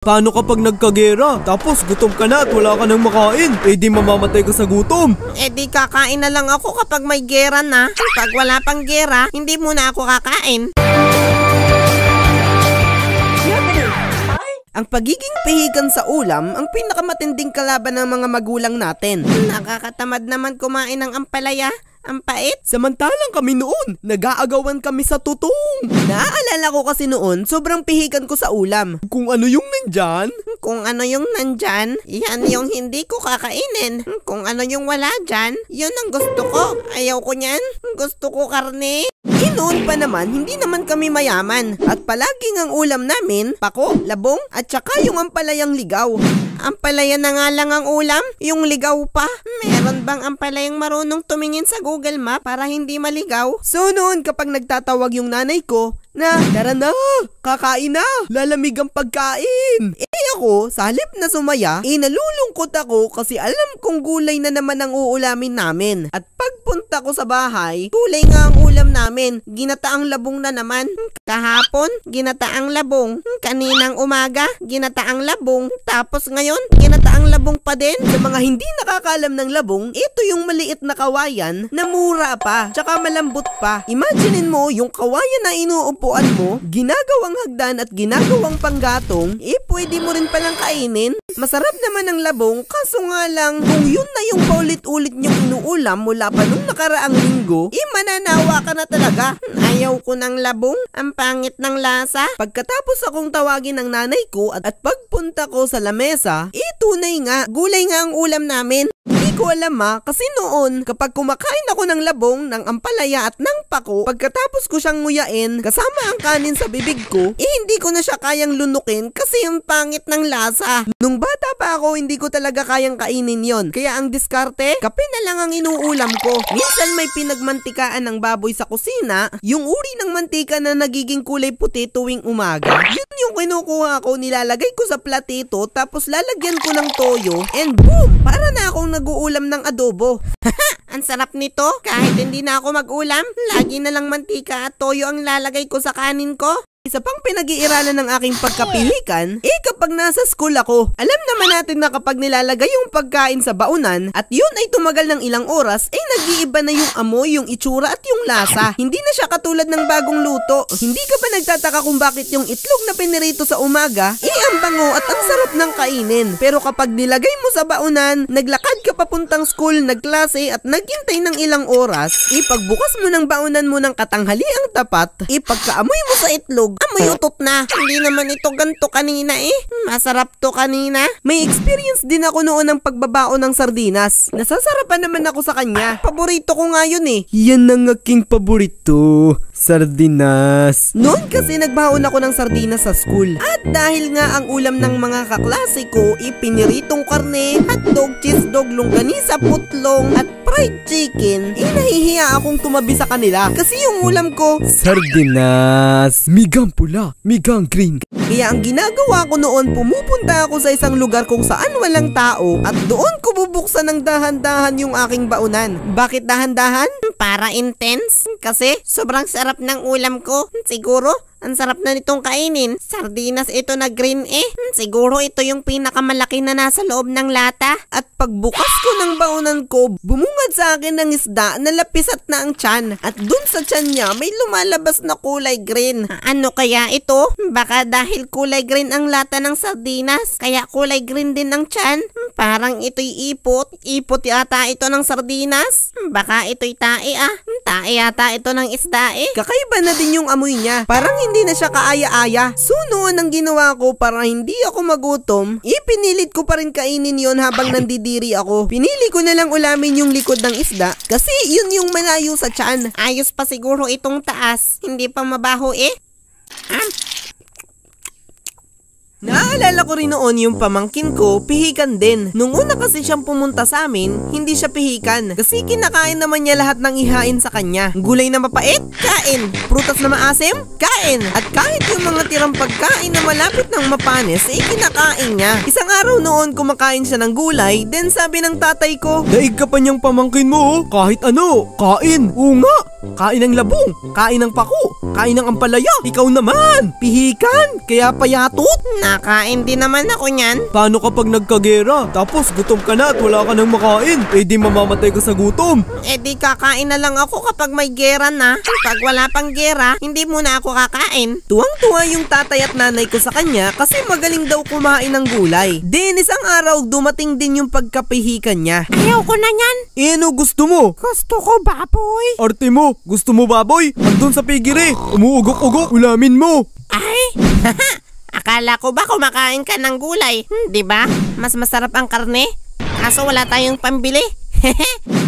Paano kapag nagkagera, tapos gutom ka na at wala ka nang makain? Eh di mamamatay ka sa gutom. Eh di kakain na lang ako kapag may gera na. Pag wala pang gera, hindi muna ako kakain. Ang pagiging pihikan sa ulam ang pinakamatinding kalaban ng mga magulang natin. Nakakatamad naman kumain ng ampalaya. Ang pait. Samantalang kami noon, nag-aagawan kami sa tutong. Naaalala ko kasi noon, sobrang pihikan ko sa ulam. Kung ano yung nandyan? Kung ano yung nandyan, yan yung hindi ko kakainin. Kung ano yung wala dyan, yun ang gusto ko. Ayaw ko niyan. Gusto ko karne. Noon pa naman, hindi naman kami mayaman. At palaging ang ulam namin, pako, labong, at saka yung ampalayang ligaw. Ampalaya na nga lang ang ulam, yung ligaw pa. Meron bang ampalayang marunong tumingin sa Google Map para hindi maligaw? So noon kapag nagtatawag yung nanay ko, tara na, kakain na, lalamig ang pagkain. Ako, sa halip na sumaya, nalulungkot ako kasi alam kong gulay na naman ang uulamin namin. At pagpunta ko sa bahay, gulay nga ang ulam namin, ginataang labong na naman. Kahapon, ginataang labong. Kaninang umaga, ginataang labong. Tapos ngayon, ginataang labong pa din. Sa mga hindi nakakalam ng labong, ito yung maliit na kawayan na mura pa, tsaka malambot pa. Imaginein mo yung kawayan na inuupuan mo, ginagawang hagdan at ginagawang panggatong, pwede mo rin palang kainin. Masarap naman ang labong, kaso nga lang, kung yun na yung paulit-ulit niyong inuulam mula pa nung nakaraang linggo, mananawa ka na talaga. Ayaw ko ng labong, ang pangit ng lasa. Pagkatapos akong tawagin ng nanay ko at pagpunta ko sa lamesa, tunay nga, gulay nga ang ulam namin. Hindi ko alam kasi noon, kapag kumakain ako ng labong, ng ampalaya at ng pako, pagkatapos ko siyang nguyain, kasama ang kanin sa bibig ko, hindi ko na siya kayang lunukin kasi yung pangit ng lasa. Nung bata pa ako, hindi ko talaga kayang kainin yon. Kaya ang diskarte, kape na lang ang inuulam ko. Minsan may pinagmantikaan ng baboy sa kusina, yung uri ng mantika na nagiging kulay puti tuwing umaga. Yun yung kinukuha ko, nilalagay ko sa platito, tapos lalagyan ko ng toyo, and boom! Para na akong nag-uulam ng adobo. Ang sarap nito. Kahit hindi na ako mag-ulam, lagi na lang mantika at toyo ang lalagay ko sa kanin ko. Isa pang pinag-iiralan ng aking pagkapihikan, kapag nasa school ako. Alam naman natin na kapag nilalagay yung pagkain sa baunan at yun ay tumagal ng ilang oras, nag-iiba na yung amoy, yung itsura at yung lasa. Hindi na siya katulad ng bagong luto. Hindi ka ba nagtataka kung bakit yung itlog na pinirito sa umaga, ang bango at ang sarap ng kainin. Pero kapag nilagay mo sa baunan, naglakad ka papuntang school, nagklase at naghintay ng ilang oras, pagbukas mo ng baunan mo ng katanghaliang tapat, pagkaamoy mo sa itlog, amoy utot na. Hindi naman ito ganto kanina Masarap to kanina. May experience din ako noon ng pagbabaon ng sardinas. Nasasarapan naman ako sa kanya. Paborito ko nga yun Yan ang aking paborito. Sardinas. Noon kasi nagbaon ako ng sardinas sa school. At dahil nga ang ulam ng mga kaklase ko, piniritong karne, hotdog, cheese dog, longganisa, putlong, at fried chicken, nahihiya akong tumabi sa kanila. Kasi yung ulam ko, sardinas. Migang pula, migang green. Kaya ang ginagawa ko noon, pumupunta ako sa isang lugar kung saan walang tao at doon ko bubuksan ng dahan-dahan yung aking baunan. Bakit dahan-dahan? Para intense. Kasi sobrang sarap ng ulam ko. Siguro, ang sarap na nitong kainin. Sardinas ito na green Siguro ito yung pinakamalaki na nasa loob ng lata. At pagbukas ko ng baunan ko, bumungad sa akin ng isda na lapisat na ang tiyan. At dun sa tiyan niya, may lumalabas na kulay green. Ano kaya ito? Baka dahil kulay green ang lata ng sardinas, kaya kulay green din ang tiyan. Parang ito'y ipot. Ipot yata ito ng sardinas. Baka ito'y tae Tae yata ito ng isda Kakaiba na din yung amoy niya. Parang hindi na siya kaaya-aya. So noon ang ginawa ko para hindi ako magutom, pinilit ko pa rin kainin yon habang nandidiri ako. Pinili ko na lang ulamin yung likod ng isda kasi yun yung malayo sa tiyan. Ayos pa siguro itong taas. Hindi pa mabaho Naalala ko rin noon yung pamangkin ko, pihikan din. Nung una kasi siyang pumunta sa amin, hindi siya pihikan. Kasi kinakain naman niya lahat ng ihain sa kanya. Gulay na mapait, kain. Prutas na maasim, kain. At kahit yung mga tirang pagkain na malapit ng mapanis, kinakain niya. Isang araw noon, kumakain siya ng gulay, then sabi ng tatay ko, daig ka pa niyang pamangkin mo Kahit ano, kain. Oo nga. Kain ng labong, kain ng pako, kain ng ampalaya. Ikaw naman, Pihikan, kaya payatot. Nakain din naman ako niyan. paano kapag nagkagera? Tapos gutom ka na at wala ka nang makain. Eh di mamamatay ka sa gutom. Eh di kakain na lang ako kapag may gera na. Pag wala pang gera, hindi muna ako kakain. Tuwang-tuwa yung tatay at nanay ko sa kanya kasi magaling daw kumain ng gulay. Then isang araw dumating din yung pagkapihikan niya. Ayaw ko na yan. Eh ano gusto mo? Gusto ko baboy. Arte mo, gusto mo baboy? Andun sa pigiri, umuugok-ugok, ulamin mo. Ay, akala ko ba kumakain ka ng gulay? Di ba? Mas masarap ang karne. Kaso wala tayong pambili.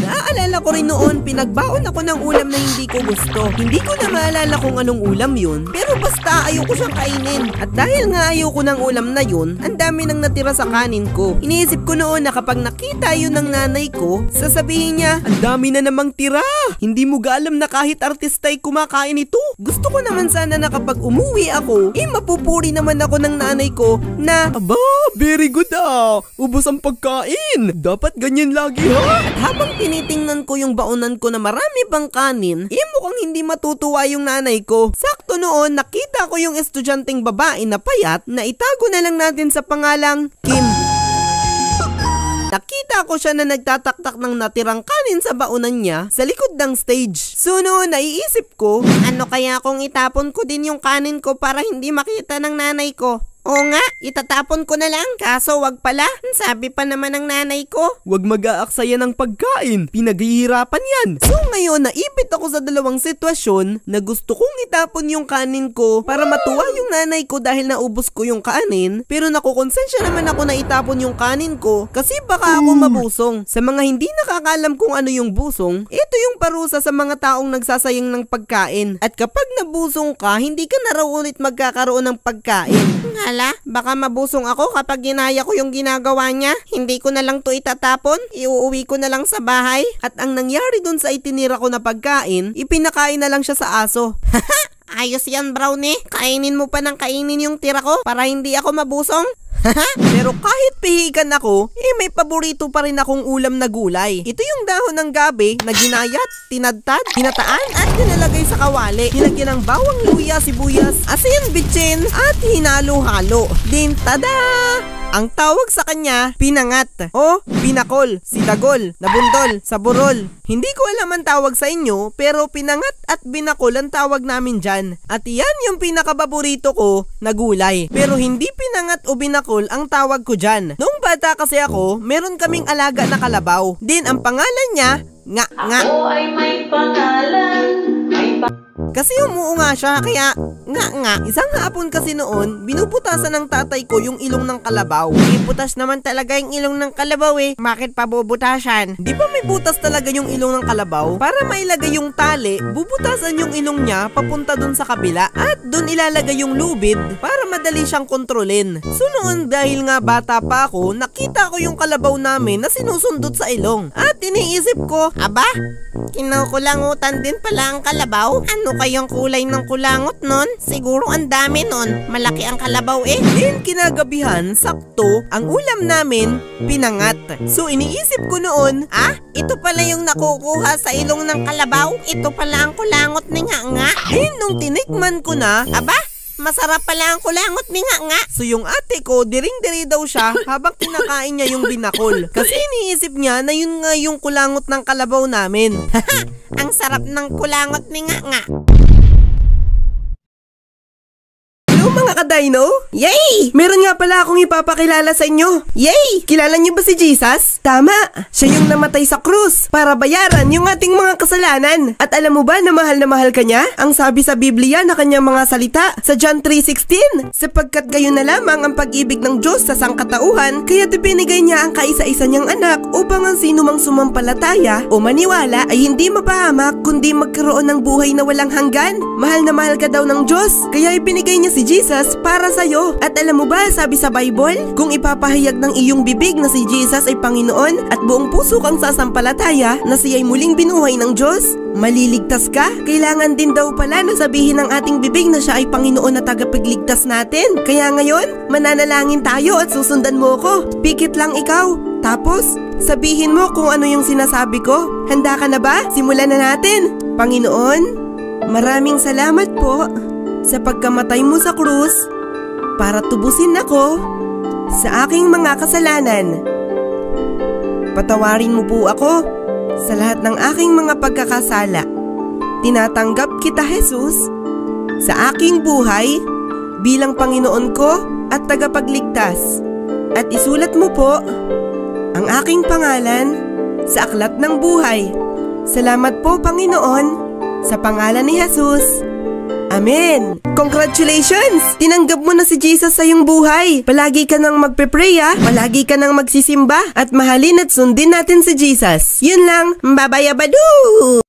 Naaalala ko rin noon, pinagbaon ako ng ulam na hindi ko gusto. Hindi ko na maalala kung anong ulam yun, pero basta ayoko siyang kainin. At dahil nga ayoko ng ulam na yun, ang dami nang natira sa kanin ko. Iniisip ko noon na kapag nakita yun ng nanay ko, sasabihin niya, ang dami na namang tira. Hindi mo ga alam na kahit artista'y kumakain ito. Gusto ko naman sana na kapag umuwi ako, mapupuri naman ako ng nanay ko na, Aba, very good ah. Ubos ang pagkain. Dapat ganyan lagi ha. at habang tinitingnan ko yung baonan ko na marami pang kanin, mukhang hindi matutuwa yung nanay ko. Sakto noon, nakita ko yung estudyanteng babae na payat na itago na lang natin sa pangalang Kim. Nakita ko siya na nagtataktak ng natirang kanin sa baonan niya sa likod ng stage. So noon, naiisip ko, Ano kaya kung itapon ko din yung kanin ko para hindi makita ng nanay ko? Oo nga, itatapon ko na lang. Kaso wag pala, sabi pa naman ng nanay ko. Huwag mag-aaksaya ng pagkain. Pinaghihirapan yan. so ngayon naipit ako sa dalawang sitwasyon na gusto kong itapon yung kanin ko para matuwa yung nanay ko dahil naubos ko yung kanin, pero nakukonsensya naman ako na itapon yung kanin ko kasi baka ako mabusong. Sa mga hindi nakakalam kung ano yung busong, ito yung parusa sa mga taong nagsasayang ng pagkain. At kapag nabusong ka, hindi ka na raw ulit magkakaroon ng pagkain. Hala, baka mabusong ako kapag ginaya ko yung ginagawa niya. Hindi ko na lang to itatapon, iuuwi ko na lang sa bahay. At ang nangyari dun sa itinira ko na pagkain, ipinakain na lang siya sa aso. Ayos yan, Brownie. Kainin mo pa ng kainin yung tira ko para hindi ako mabusong. Pero kahit pihikan ako, may paborito pa rin akong ulam na gulay. Ito yung dahon ng gabi na ginayat, tinadtad, hinataan at nilalagay sa kawali. Nilagyan ng bawang, luya, sibuyas, asin, bitsin at hinalo-halo. Din tada! Ang tawag sa kanya, pinangat o binakol, sidagol, nabundol, saburol. Hindi ko alam ang tawag sa inyo, pero pinangat at binakol ang tawag namin dyan. At yan yung pinakapaborito ko na gulay. Pero hindi pinangat o binakol ang tawag ko dyan. Noong bata kasi ako, meron kaming alaga na kalabaw. Din ang pangalan niya, nga. Ako ay may pangalan, Kasi umuunga siya, kaya nga. Isang hapon kasi noon, binubutasan ng tatay ko yung ilong ng kalabaw. Butas naman talaga yung ilong ng kalabaw eh. Bakit pa bubutasan? Di ba may butas talaga yung ilong ng kalabaw? Para mailagay yung tali, bubutasan yung ilong niya papunta dun sa kabila at dun ilalagay yung lubid para madali siyang kontrolin. So noon, dahil nga bata pa ako, nakita ko yung kalabaw namin na sinusundot sa ilong. At iniisip ko, Aba, kinukulangutan din pala ang kalabaw? Ano kayang kulay ng kulangot nun? Siguro ang dami nun. Malaki ang kalabaw eh. din kinagabihan, sakto, ang ulam namin, pinangat. So iniisip ko noon, Ito pala yung nakukuha sa ilong ng kalabaw? Ito pala ang kulangot ni nga. nung tinikman ko na, Aba, masarap pala ang kulangot ni nga. so yung ate ko, diring-diri daw siya habang kinakain niya yung binakol. Kasi iniisip niya na yun nga yung kulangot ng kalabaw namin. Ang sarap ng kulangot ni nga. Hello mga ka-dino! Yay! Meron nga pala akong ipapakilala sa inyo. Yay! Kilala niyo ba si Jesus? Tama! Siya yung namatay sa krus para bayaran yung ating mga kasalanan. At alam mo ba na mahal ka niya? Ang sabi sa Biblia na kanyang mga salita sa John 3:16, sapagkat gayon na lamang ang pag-ibig ng Diyos sa sangkatauhan, kaya't ibinigay niya ang kaisa-isa niyang anak upang ang sino mang sumampalataya o maniwala ay hindi mapahamak kundi magkaroon ng buhay na walang hanggan. Mahal na mahal ka daw ng Diyos, kaya ibinigay niya si Jesus para sa'yo. At alam mo ba, sabi sa Bible, kung ipapahayag ng iyong bibig na si Jesus ay Panginoon at buong puso kang sasampalataya na siya'y muling binuhay ng Diyos, maliligtas ka. Kailangan din daw pala na sabihin ng ating bibig na siya ay Panginoon na tagapagligtas natin. Kaya ngayon, mananalangin tayo at susundan mo ko. Pikit lang ikaw. Tapos, sabihin mo kung ano yung sinasabi ko. Handa ka na ba? Simulan na natin. Panginoon, maraming salamat po sa pagkamatay mo sa krus para tubusin ako sa aking mga kasalanan. Patawarin mo po ako sa lahat ng aking mga pagkakasala. Tinatanggap kita, Jesus, sa aking buhay bilang Panginoon ko at tagapagligtas. At isulat mo po ang aking pangalan sa aklat ng buhay. Salamat po, Panginoon, sa pangalan ni Jesus. Amen! Congratulations! Tinanggap mo na si Jesus sa iyong buhay. Palagi ka nang magpe-pray, palagi ka nang magsisimba, at mahalin at sundin natin si Jesus. Yun lang, babayabadu!